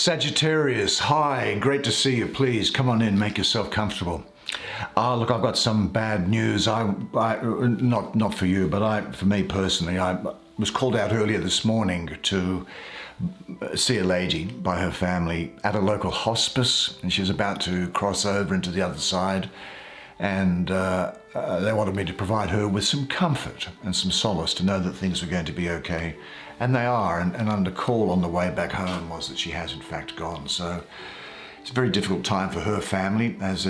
Sagittarius, hi, great to see you. Please come on in, make yourself comfortable. Look, I've got some bad news. Not for you, but for me personally, I was called out earlier this morning to see a lady by her family at a local hospice, and she was about to cross over into the other side, and they wanted me to provide her with some comfort and some solace to know that things were going to be okay. And they are, and under call on the way back home was that she has in fact gone. So it's a very difficult time for her family, as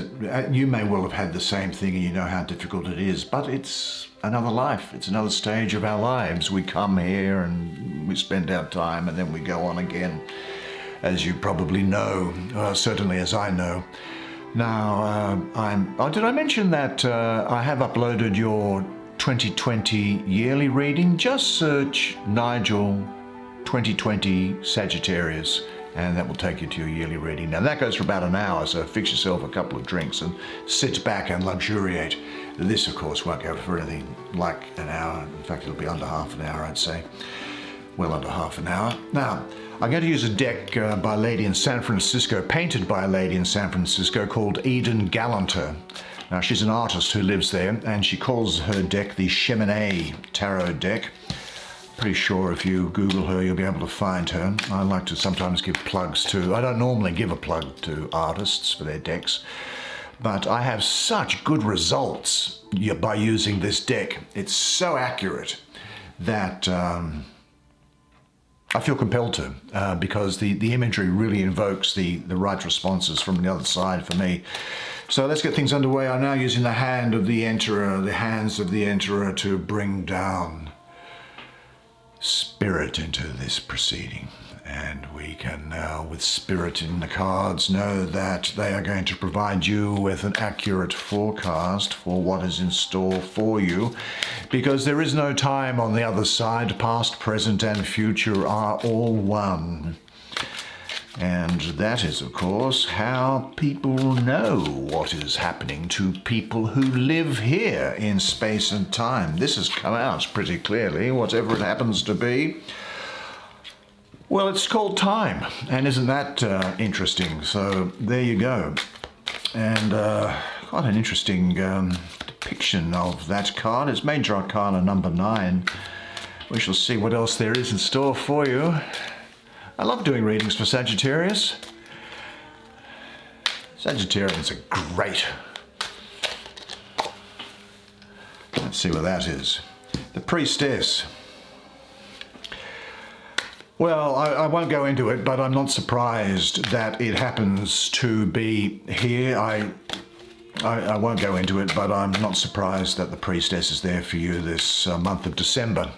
you may well have had the same thing and you know how difficult it is, but it's another life, it's another stage of our lives. We come here and we spend our time and then we go on again, as you probably know, certainly as I know. Now, did I mention that I have uploaded your 2020 yearly reading? Just search Nigel 2020 Sagittarius and that will take you to your yearly reading. Now that goes for about an hour, so fix yourself a couple of drinks and sit back and luxuriate. This of course won't go for anything like an hour. In fact, it'll be under half an hour, I'd say. Well under half an hour. Now, I'm going to use a deck by a lady in San Francisco, painted by a lady in San Francisco called Eden Gallanter. Now, she's an artist who lives there, and she calls her deck the Cheminée Tarot deck. Pretty sure if you Google her, you'll be able to find her. I like to sometimes give plugs to, I don't normally give a plug to artists for their decks, but I have such good results by using this deck. It's so accurate that I feel compelled to, because the imagery really invokes the right responses from the other side for me. So let's get things underway. I'm now using the hand of the Enterer, the hands of the Enterer, to bring down spirit into this proceeding. And we can now, with spirit in the cards, know that they are going to provide you with an accurate forecast for what is in store for you, because there is no time on the other side. Past, present, and future are all one. And that is, of course, how people know what is happening to people who live here in space and time. This has come out pretty clearly, whatever it happens to be. Well, it's called time, and isn't that interesting? So there you go. And quite an interesting depiction of that card. It's Major Arcana number 9. We shall see what else there is in store for you. I love doing readings for Sagittarius. Sagittarians are great. Let's see what that is. The Priestess. Well, I won't go into it, but I'm not surprised that it happens to be here. I won't go into it, but I'm not surprised that the Priestess is there for you this month of December,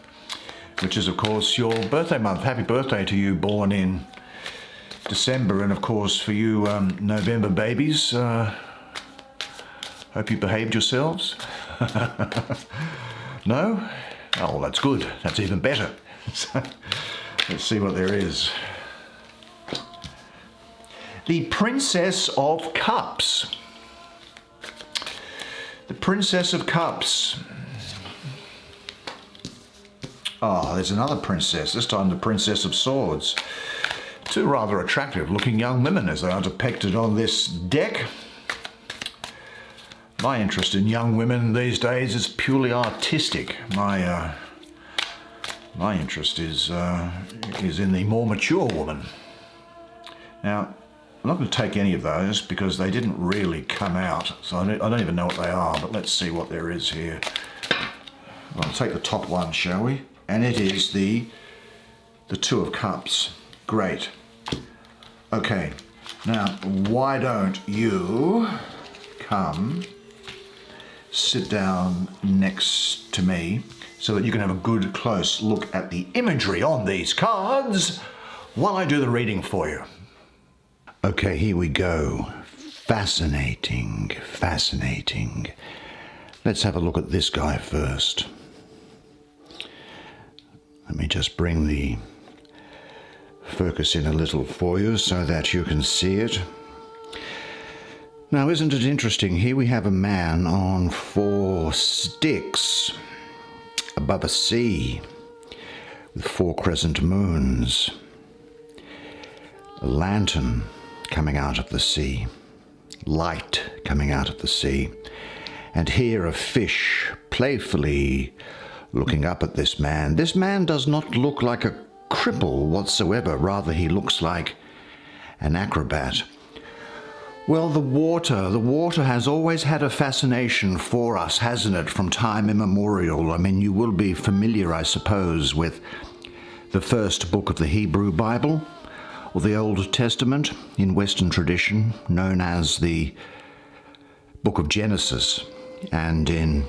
which is, of course, your birthday month. Happy birthday to you born in December. And, of course, for you November babies, hope you behaved yourselves. No? Oh, that's good. That's even better. So, let's see what there is. The Princess of Cups. The Princess of Cups. Ah, there's another princess, this time the Princess of Swords. Two rather attractive looking young women as they are depicted on this deck. My interest in young women these days is purely artistic. My interest is in the more mature woman. Now, I'm not going to take any of those because they didn't really come out, so I don't even know what they are, but let's see what there is here. I'll take the top one, shall we? And it is the Two of Cups. Great. Okay, now why don't you come sit down next to me so that you can have a good close look at the imagery on these cards while I do the reading for you. Okay, here we go. Fascinating, fascinating. Let's have a look at this guy first. Let me just bring the focus in a little for you so that you can see it. Now, isn't it interesting? Here we have a man on 4 sticks above a sea with 4 crescent moons. A lantern coming out of the sea, light coming out of the sea, and here a fish playfully looking up at this man. This man does not look like a cripple whatsoever, rather he looks like an acrobat. Well, the water has always had a fascination for us, hasn't it, from time immemorial? I mean, you will be familiar, I suppose, with the first book of the Hebrew Bible, or the Old Testament in Western tradition, known as the book of Genesis. And in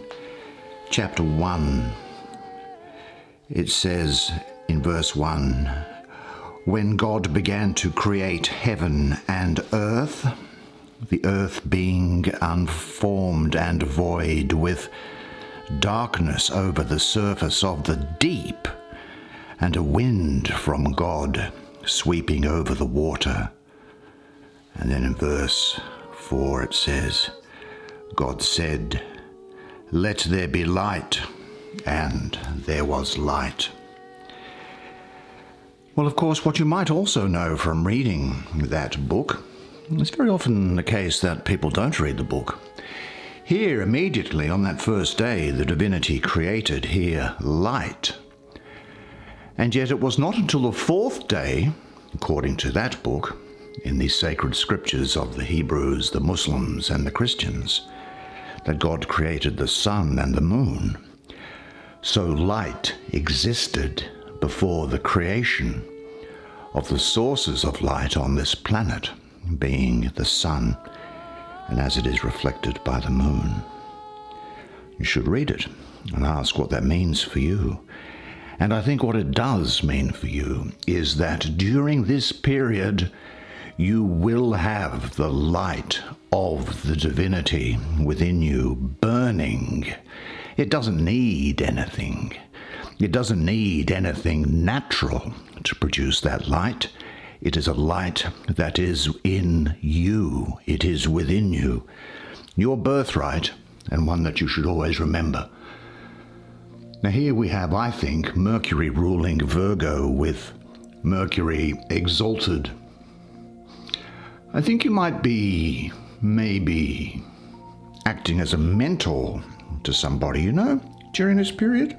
chapter 1, it says in verse 1, when God began to create heaven and earth, the earth being unformed and void, with darkness over the surface of the deep, and a wind from God sweeping over the water. And then in verse 4 it says, God said, let there be light, and there was light. Well, of course, what you might also know from reading that book, it's very often the case that people don't read the book. Here, immediately on that first day, the divinity created here light. And yet it was not until the fourth day, according to that book, in the sacred scriptures of the Hebrews, the Muslims, and the Christians, that God created the sun and the moon. So light existed before the creation of the sources of light on this planet, being the sun, and as it is reflected by the moon. You should read it and ask what that means for you. And I think what it does mean for you is that during this period, you will have the light of the divinity within you burning. It doesn't need anything. It doesn't need anything natural to produce that light. It is a light that is in you. It is within you. Your birthright, and one that you should always remember. Now here we have, I think, Mercury ruling Virgo with Mercury exalted. I think you might be maybe acting as a mentor to somebody, you know, during this period.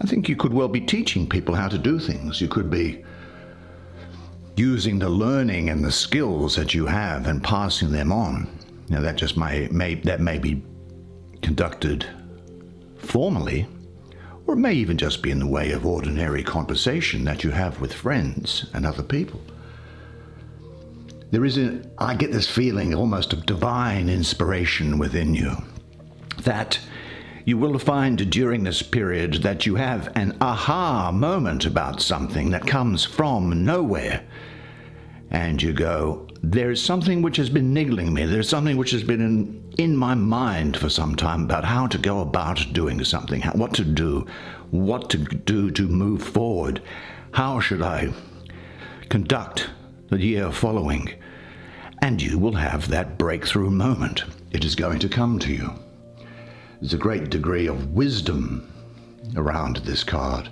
I think you could well be teaching people how to do things. You could be using the learning and the skills that you have and passing them on. Now that just may be conducted formally, or it may even just be in the way of ordinary conversation that you have with friends and other people. I get this feeling almost of divine inspiration within you, that you will find during this period that you have an aha moment about something that comes from nowhere. And you go, there is something which has been niggling me. There's something which has been in my mind for some time about how to go about doing something, what to do to move forward. How should I conduct the year following? And you will have that breakthrough moment. It is going to come to you. There's a great degree of wisdom around this card.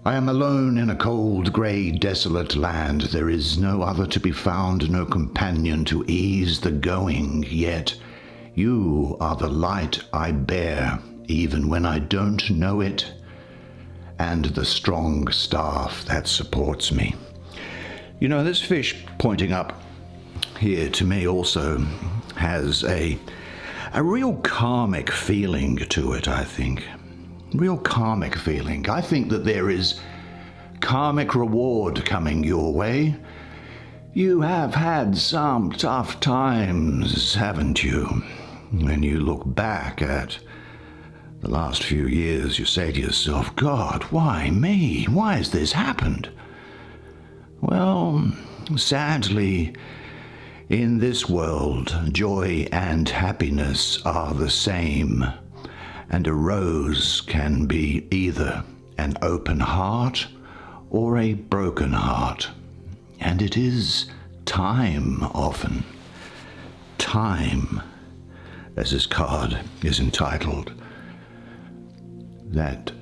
I am alone in a cold, grey, desolate land. There is no other to be found, no companion to ease the going. Yet you are the light I bear, even when I don't know it, and the strong staff that supports me. You know, this fish pointing up here to me also has a real karmic feeling to it, I think. Real karmic feeling. I think that there is karmic reward coming your way. You have had some tough times, haven't you? When you look back at the last few years, you say to yourself, God, why me? Why has this happened? Well, sadly, in this world, joy and happiness are the same. And a rose can be either an open heart or a broken heart. And it is time often. Time, as this card is entitled, that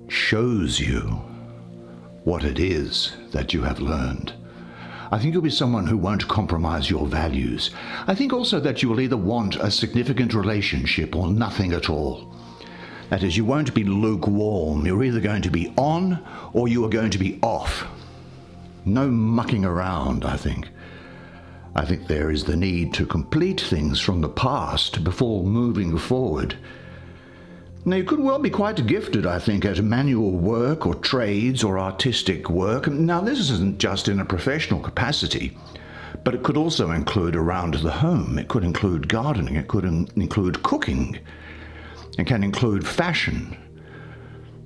shows you what it is that you have learned. I think you'll be someone who won't compromise your values. I think also that you will either want a significant relationship or nothing at all. That is, you won't be lukewarm. You're either going to be on or you are going to be off. No mucking around, I think. I think there is the need to complete things from the past before moving forward. Now, you could well be quite gifted, I think, at manual work or trades or artistic work. Now, this isn't just in a professional capacity, but it could also include around the home. It could include gardening. It could include cooking. It can include fashion,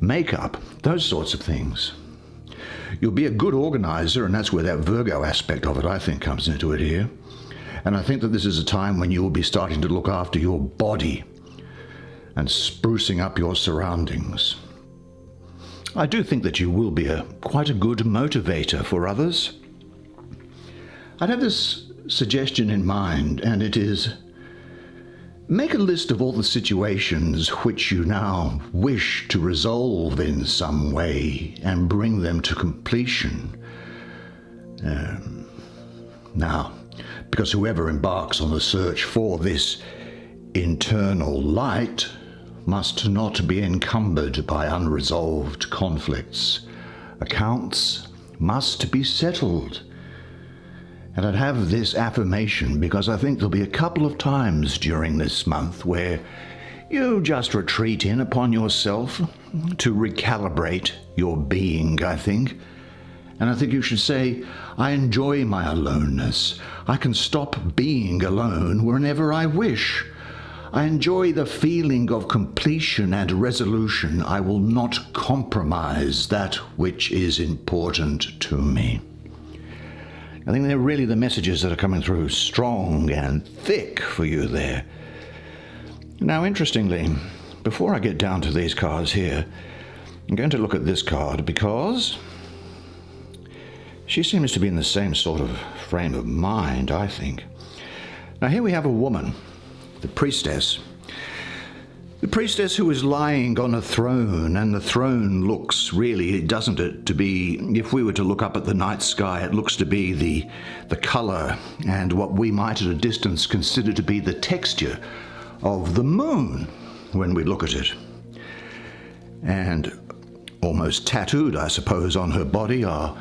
makeup, those sorts of things. You'll be a good organizer, and that's where that Virgo aspect of it, I think, comes into it here. And I think that this is a time when you will be starting to look after your body and sprucing up your surroundings. I do think that you will be quite a good motivator for others. I'd have this suggestion in mind, and it is, make a list of all the situations which you now wish to resolve in some way and bring them to completion. Now, because whoever embarks on the search for this internal light must not be encumbered by unresolved conflicts. Accounts must be settled. And I'd have this affirmation because I think there'll be a couple of times during this month where you just retreat in upon yourself to recalibrate your being, I think. And I think you should say, I enjoy my aloneness. I can stop being alone whenever I wish. I enjoy the feeling of completion and resolution. I will not compromise that which is important to me. I think they're really the messages that are coming through strong and thick for you there. Now, interestingly, before I get down to these cards here, I'm going to look at this card because she seems to be in the same sort of frame of mind, I think. Now, here we have a woman, the priestess. The priestess who is lying on a throne, and the throne looks really, doesn't it, to be, if we were to look up at the night sky, it looks to be the colour and what we might at a distance consider to be the texture of the moon when we look at it. And almost tattooed, I suppose, on her body are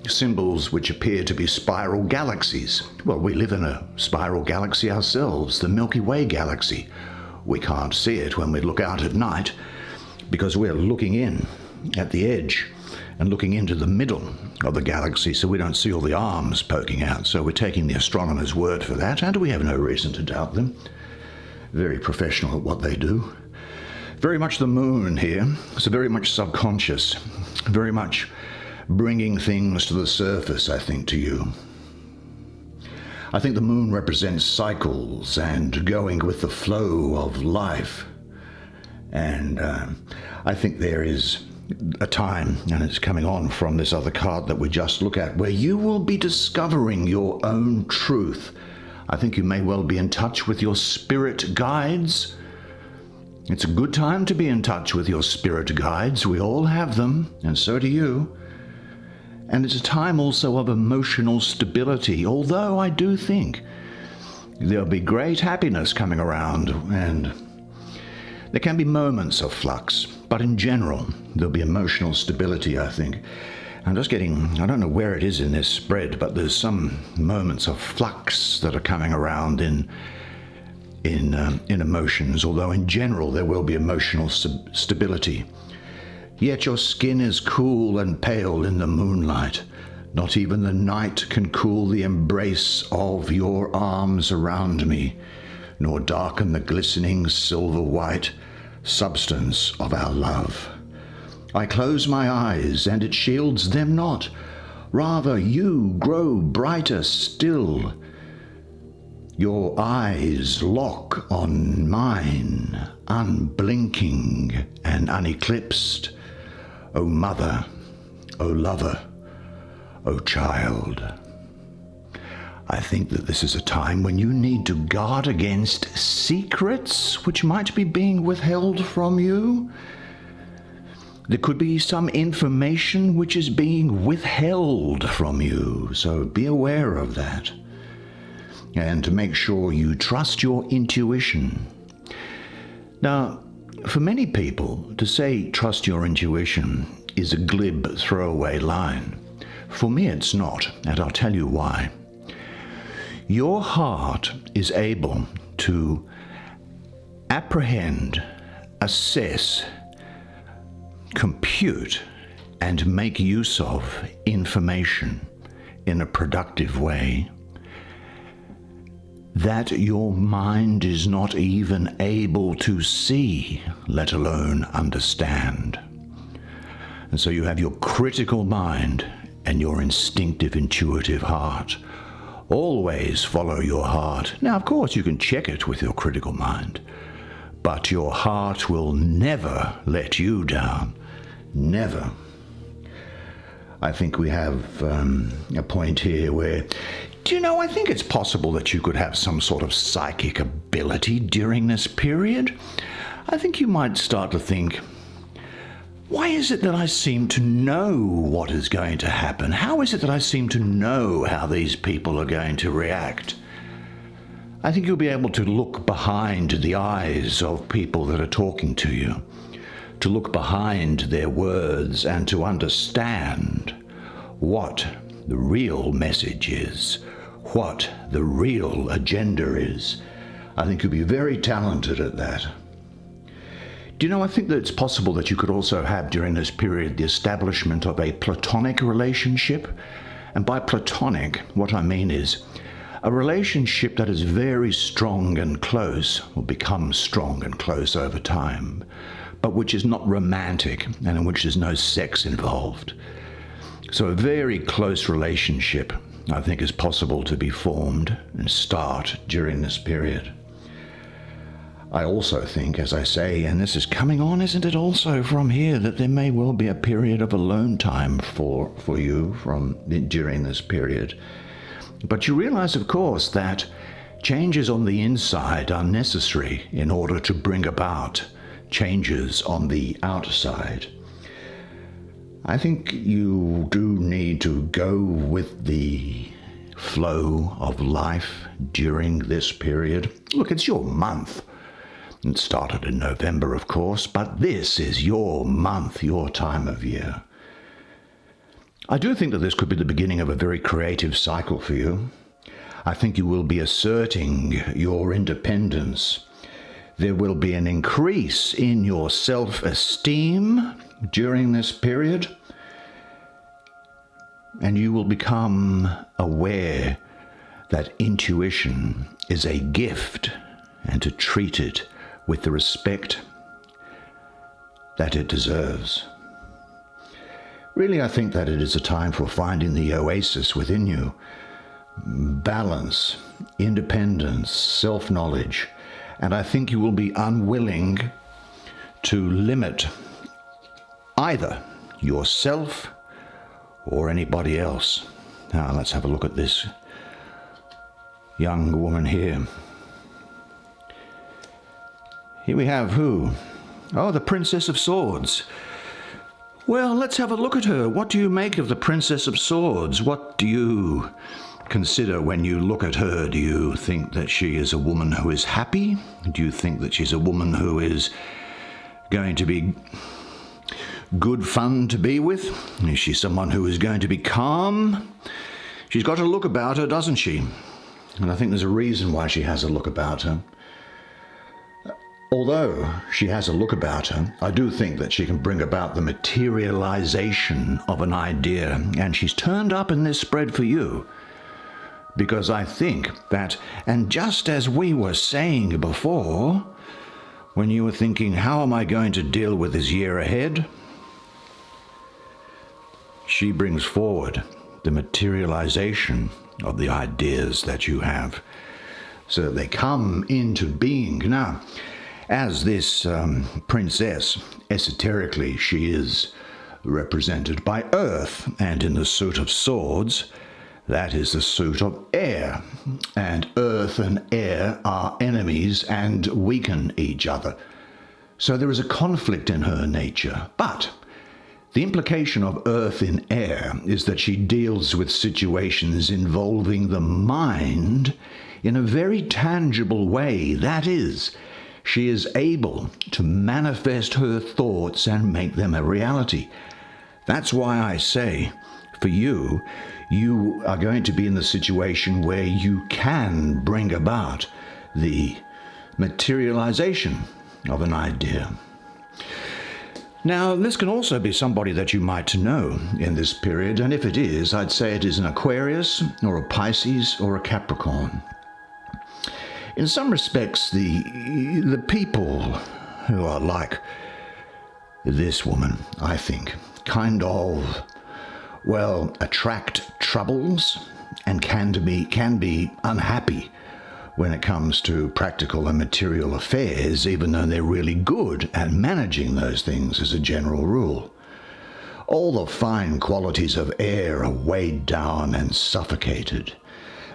symbols which appear to be spiral galaxies. Well, we live in a spiral galaxy ourselves, the Milky Way galaxy. We can't see it when we look out at night because we're looking in at the edge and looking into the middle of the galaxy, so we don't see all the arms poking out. So we're taking the astronomer's word for that, and we have no reason to doubt them. Very professional at what they do. Very much the moon here, so very much subconscious, very much bringing things to the surface, I think, to you. I think the moon represents cycles and going with the flow of life. And I think there is a time, and it's coming on from this other card that we just look at, where you will be discovering your own truth. I think you may well be in touch with your spirit guides. It's a good time to be in touch with your spirit guides. We all have them, and so do you. And it's a time also of emotional stability, although I do think there'll be great happiness coming around, and there can be moments of flux, but in general, there'll be emotional stability, I think. I'm just getting, I don't know where it is in this spread, but there's some moments of flux that are coming around in emotions, although in general there will be emotional stability. Yet your skin is cool and pale in the moonlight. Not even the night can cool the embrace of your arms around me, nor darken the glistening silver white substance of our love. I close my eyes, and it shields them not. Rather, you grow brighter still. Your eyes lock on mine, unblinking and uneclipsed. O mother, O lover, O child. I think that this is a time when you need to guard against secrets which might be being withheld from you. There could be some information which is being withheld from you, so be aware of that. And to make sure you trust your intuition. Now, for many people, to say trust your intuition is a glib throwaway line. For me, it's not, and I'll tell you why. Your heart is able to apprehend, assess, compute, and make use of information in a productive way that your mind is not even able to see, let alone understand. And so you have your critical mind and your instinctive, intuitive heart. Always follow your heart. Now, of course, you can check it with your critical mind, but your heart will never let you down. Never. I think we have a point here where, do you know, I think it's possible that you could have some sort of psychic ability during this period. I think you might start to think, why is it that I seem to know what is going to happen? How is it that I seem to know how these people are going to react? I think you'll be able to look behind the eyes of people that are talking to you, to look behind their words and to understand what the real message is, what the real agenda is. I think you'll be very talented at that. Do you know, I think that it's possible that you could also have during this period the establishment of a platonic relationship. And by platonic, what I mean is a relationship that is very strong and close, will become strong and close over time, but which is not romantic and in which there's no sex involved. So a very close relationship, I think, is possible to be formed and start during this period. I also think, as I say, and this is coming on, isn't it, also from here, that there may well be a period of alone time for you during this period. But you realize, of course, that changes on the inside are necessary in order to bring about changes on the outside. I think you do need to go with the flow of life during this period. Look, it's your month. It started in November, of course, but this is your month, your time of year. I do think that this could be the beginning of a very creative cycle for you. I think you will be asserting your independence. There will be an increase in your self-esteem during this period, and you will become aware that intuition is a gift and to treat it with the respect that it deserves. Really, I think that it is a time for finding the oasis within you. Balance, independence, self-knowledge, and I think you will be unwilling to limit either yourself or anybody else. Now, let's have a look at this young woman here. Here we have who? Oh, the Princess of Swords. Well, let's have a look at her. What do you make of the Princess of Swords? What do you consider when you look at her? Do you think that she is a woman who is happy? Do you think that she's a woman who is going to be good fun to be with? Is she someone who is going to be calm? She's got a look about her, doesn't she? And I think there's a reason why she has a look about her. Although she has a look about her, I do think that she can bring about the materialization of an idea, and she's turned up in this spread for you. Because I think that, and just as we were saying before, when you were thinking, how am I going to deal with this year ahead? She brings forward the materialization of the ideas that you have, so that they come into being. Now, as this princess, esoterically, she is represented by Earth, and in the suit of swords, that is the suit of air. And Earth and air are enemies and weaken each other. So there is a conflict in her nature. But The implication of earth in air is that she deals with situations involving the mind in a very tangible way. That is, she is able to manifest her thoughts and make them a reality. That's why I say, for you, you are going to be in the situation where you can bring about the materialization of an idea. Now, this can also be somebody that you might know in this period, and if it is, I'd say it is an Aquarius or a Pisces or a Capricorn. In some respects, the people who are like this woman, I think, kind of, well, attract troubles and can be unhappy when it comes to practical and material affairs, even though they're really good at managing those things as a general rule. All the fine qualities of air are weighed down and suffocated.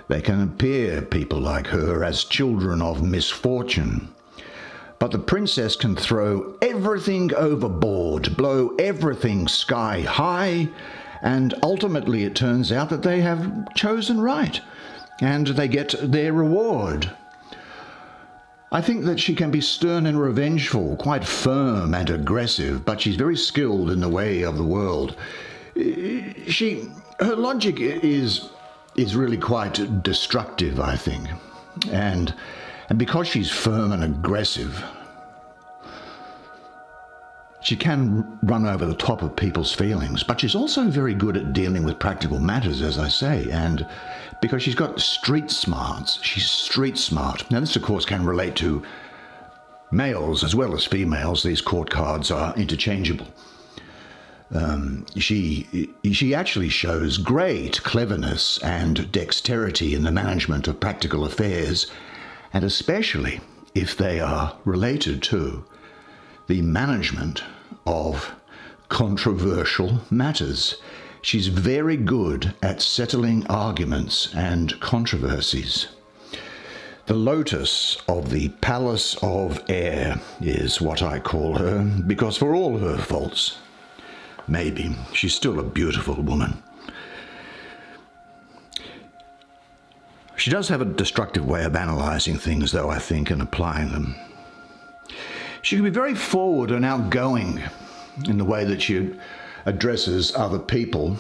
They can appear, people like her, as children of misfortune. But the princess can throw everything overboard, blow everything sky high, and ultimately it turns out that they have chosen right, and they get their reward. I think that she can be stern and revengeful, quite firm and aggressive, but she's very skilled in the way of the world. Her logic is really quite destructive, I think. And because she's firm and aggressive, she can run over the top of people's feelings, but she's also very good at dealing with practical matters, as I say, and because she's got street smarts, she's street smart. Now, this, of course, can relate to males as well as females. These court cards are interchangeable. She actually shows great cleverness and dexterity in the management of practical affairs, and especially if they are related to the management of controversial matters. She's very good at settling arguments and controversies. The lotus of the Palace of Air is what I call her, because for all her faults, maybe, she's still a beautiful woman. She does have a destructive way of analysing things, though, I think, and applying them. She can be very forward and outgoing in the way that she addresses other people,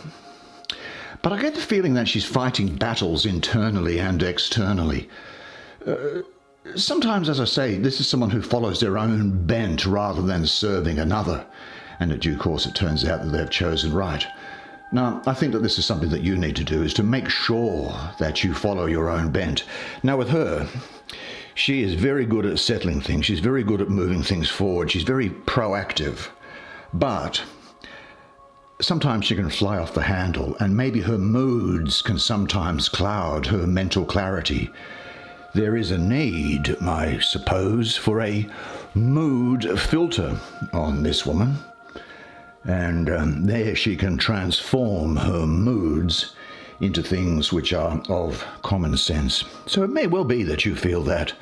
but I get the feeling that she's fighting battles internally and externally. Sometimes, as I say, this is someone who follows their own bent rather than serving another, and in due course it turns out that they've chosen right. Now, I think that this is something that you need to do, is to make sure that you follow your own bent. Now, with her, she is very good at settling things. She's very good at moving things forward. She's very proactive. But sometimes she can fly off the handle, and maybe her moods can sometimes cloud her mental clarity. There is a need, I suppose, for a mood filter on this woman. And there she can transform her moods into things which are of common sense. So it may well be that you feel that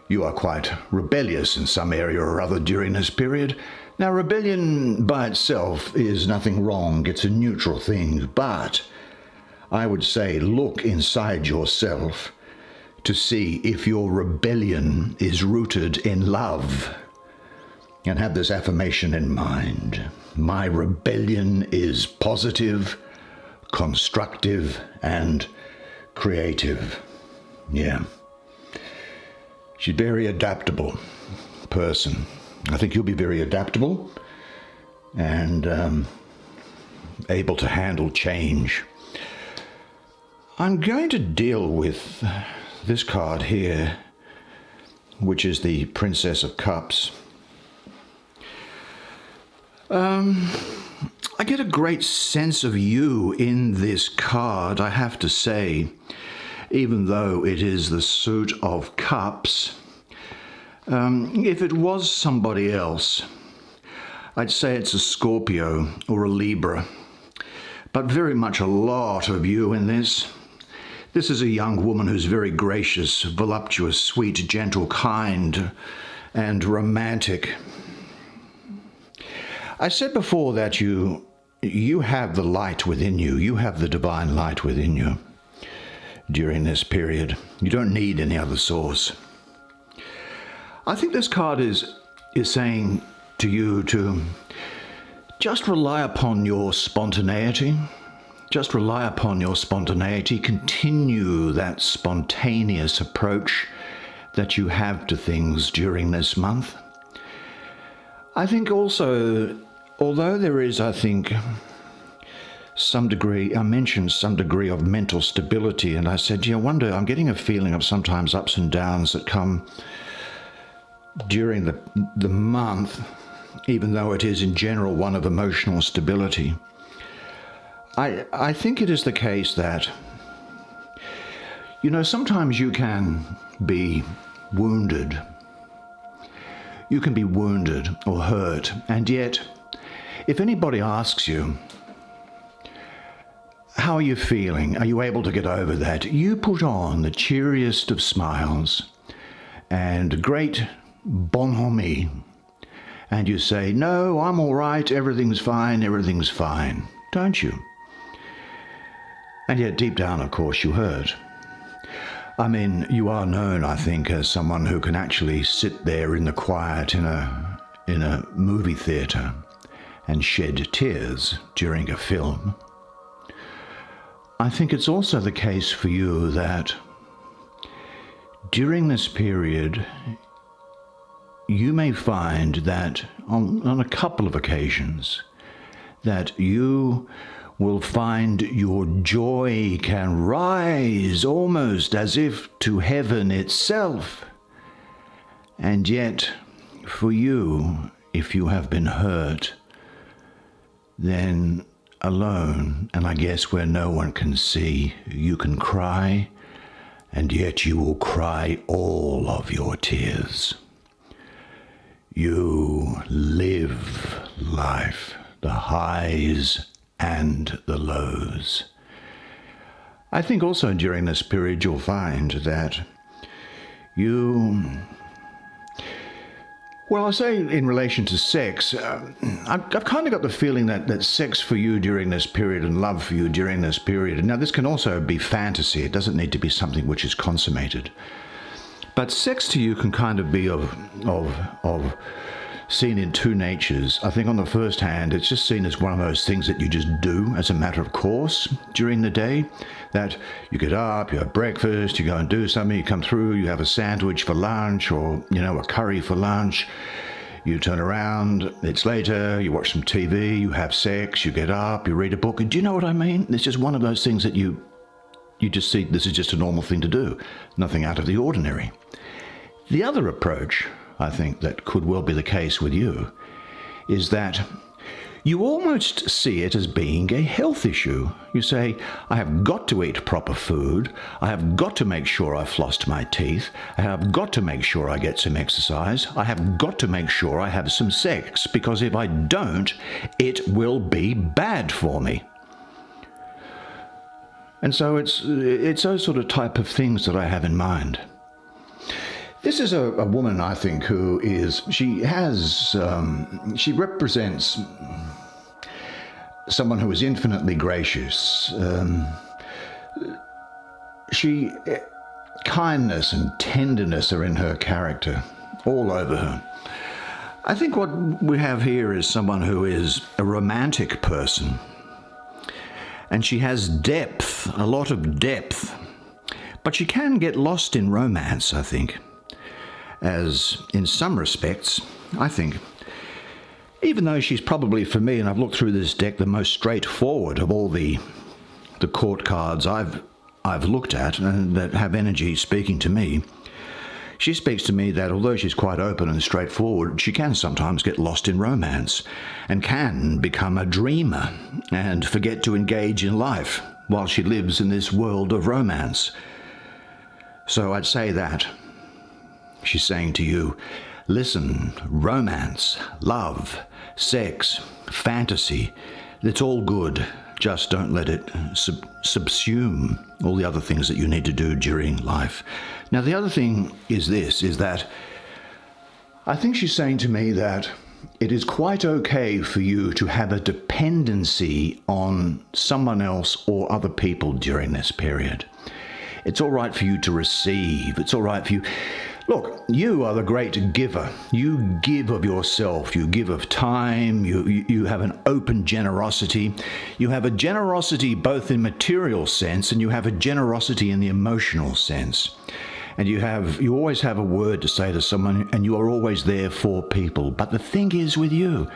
you are quite rebellious in some area or other during this period. Now, rebellion by itself is nothing wrong. It's a neutral thing. But I would say look inside yourself to see if your rebellion is rooted in love. And have this affirmation in mind. My rebellion is positive, constructive, and creative. Yeah. She's a very adaptable person. I think you'll be very adaptable and able to handle change. I'm going to deal with this card here, which is the Princess of Cups. I get a great sense of you in this card, I have to say, even though it is the suit of cups. If it was somebody else, I'd say it's a Scorpio or a Libra, but very much a lot of you in this. This is a young woman who's very gracious, voluptuous, sweet, gentle, kind, and romantic. I said before that you have the light within you. You have the divine light within you during this period. You don't need any other source. I think this card is saying to you to just rely upon your spontaneity. Just rely upon your spontaneity. Continue that spontaneous approach that you have to things during this month. I think also, although there is, I think, some degree, I mentioned some degree of mental stability, and I said, I wonder, I'm getting a feeling of sometimes ups and downs that come during the month, even though it is in general one of emotional stability. I think it is the case that, sometimes you can be wounded. You can be wounded or hurt, and yet, if anybody asks you, how are you feeling? Are you able to get over that? You put on the cheeriest of smiles and great bonhomie, and you say, no, I'm all right, everything's fine, don't you? And yet deep down, of course, you hurt. I mean, you are known, I think, as someone who can actually sit there in the quiet in a movie theatre and shed tears during a film. I think it's also the case for you that during this period, you may find that on a couple of occasions that you will find your joy can rise almost as if to heaven itself. And yet, for you, if you have been hurt, then alone, and I guess where no one can see, you can cry, and yet you will cry all of your tears. You live life, the highs and the lows. I think also during this period you'll find that I say in relation to sex, I've kind of got the feeling that sex for you during this period and love for you during this period, and now this can also be fantasy, it doesn't need to be something which is consummated. But sex to you can kind of be of seen in two natures. I think on the first hand, it's just seen as one of those things that you just do as a matter of course during the day, that you get up, you have breakfast, you go and do something, you come through, you have a sandwich for lunch or, a curry for lunch, you turn around, it's later, you watch some TV, you have sex, you get up, you read a book. And do you know what I mean? It's just one of those things that you just see this is just a normal thing to do, nothing out of the ordinary. The other approach, I think, that could well be the case with you, is that you almost see it as being a health issue. You say, I have got to eat proper food, I have got to make sure I've flossed my teeth, I have got to make sure I get some exercise, I have got to make sure I have some sex, because if I don't, it will be bad for me. And so it's those sort of type of things that I have in mind. This is a woman, I think, she represents someone who is infinitely gracious. Kindness and tenderness are in her character, all over her. I think what we have here is someone who is a romantic person. And she has depth, a lot of depth. But she can get lost in romance, I think. As in some respects, I think, even though she's probably, for me, and I've looked through this deck, the most straightforward of all the court cards I've looked at and that have energy speaking to me, she speaks to me that although she's quite open and straightforward, she can sometimes get lost in romance and can become a dreamer and forget to engage in life while she lives in this world of romance. So I'd say that. She's saying to you, listen, romance, love, sex, fantasy, it's all good. Just don't let it subsume all the other things that you need to do during life. Now, the other thing is that I think she's saying to me that it is quite okay for you to have a dependency on someone else or other people during this period. It's all right for you to receive. It's all right for you. Look, you are the great giver. You give of yourself. You give of time. You have an open generosity. You have a generosity both in material sense and you have a generosity in the emotional sense. And you always have a word to say to someone, and you are always there for people. But the thing is with you,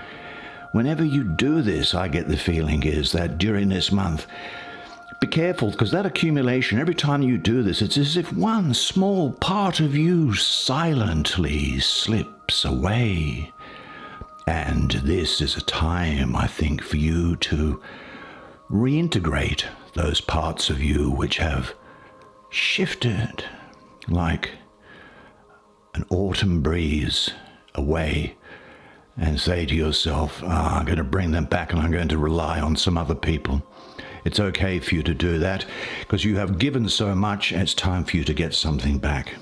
whenever you do this, I get the feeling is that during this month, be careful, because that accumulation, every time you do this, it's as if one small part of you silently slips away. And this is a time, I think, for you to reintegrate those parts of you which have shifted like an autumn breeze away, and say to yourself, I'm going to bring them back and I'm going to rely on some other people. It's okay for you to do that because you have given so much, and it's time for you to get something back.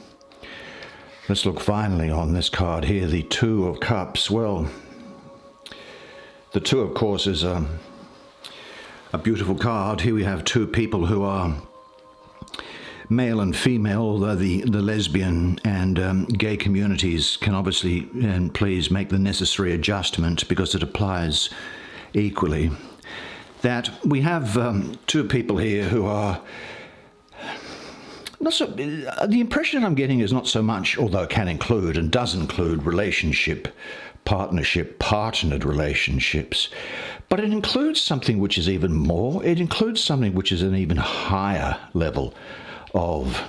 Let's look finally on this card here, the Two of Cups. Well, the Two, of course, is a beautiful card. Here we have two people who are male and female, although the lesbian and gay communities can obviously and please make the necessary adjustment because it applies equally. That we have two people here who are not so. The impression I'm getting is not so much, although it can include and does include relationship, partnership, partnered relationships, but it includes something which is even more. It includes something which is an even higher level of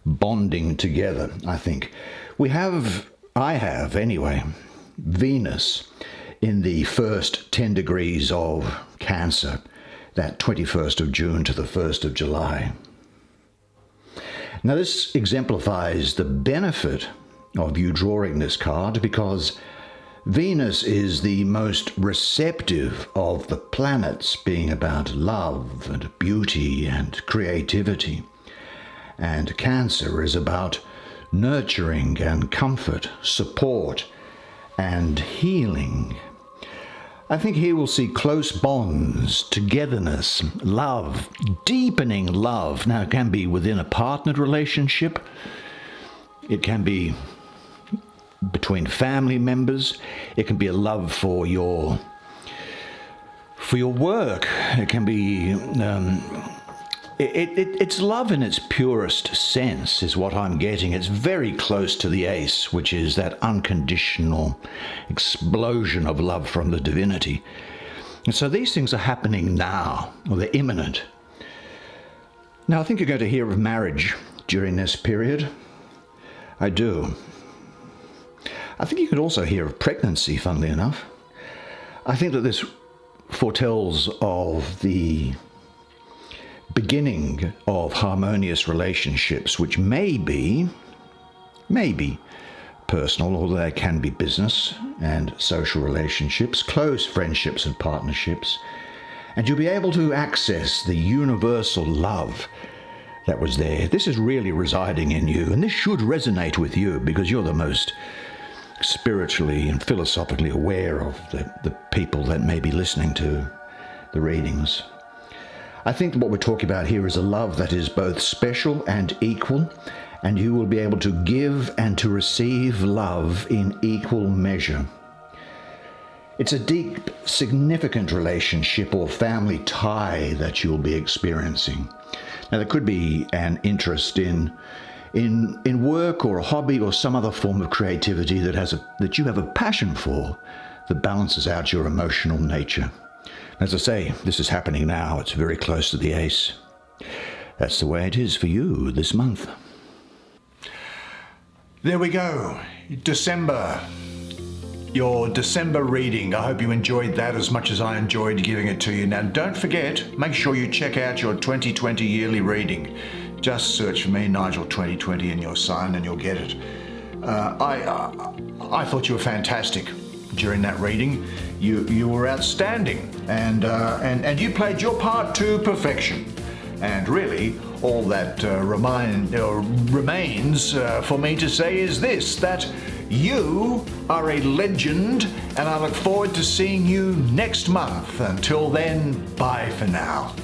bonding together, I think. I have anyway, Venus in the first 10 degrees of Cancer, that 21st of June to the 1st of July. Now this exemplifies the benefit of you drawing this card because Venus is the most receptive of the planets, being about love and beauty and creativity. And Cancer is about nurturing and comfort, support and healing. I think here we'll see close bonds, togetherness, love, deepening love. Now it can be within a partnered relationship. It can be between family members. It can be a love for your work. It can be it's love in its purest sense is what I'm getting. It's very close to the Ace, which is that unconditional explosion of love from the divinity. And so these things are happening now, or they're imminent. Now I think you're going to hear of marriage during this period. I do. I think you could also hear of pregnancy, funnily enough. I think that this foretells of the beginning of harmonious relationships, which may be personal, although they can be business and social relationships, close friendships and partnerships. And you'll be able to access the universal love that was there. This is really residing in you, and this should resonate with you because you're the most spiritually and philosophically aware of the people that may be listening to the readings. I think what we're talking about here is a love that is both special and equal, and you will be able to give and to receive love in equal measure. It's a deep, significant relationship or family tie that you'll be experiencing. Now, there could be an interest in work or a hobby or some other form of creativity that you have a passion for that balances out your emotional nature. As I say, this is happening now. It's very close to the Ace. That's the way it is for you this month. There we go. December. Your December reading. I hope you enjoyed that as much as I enjoyed giving it to you. Now, don't forget, make sure you check out your 2020 yearly reading. Just search for me, Nigel 2020, in your sign, and you'll get it. I thought you were fantastic during that reading. You were outstanding, and you played your part to perfection. And really, all that remains for me to say is this: that You are a legend, and I look forward to seeing you next month. Until then, bye for now.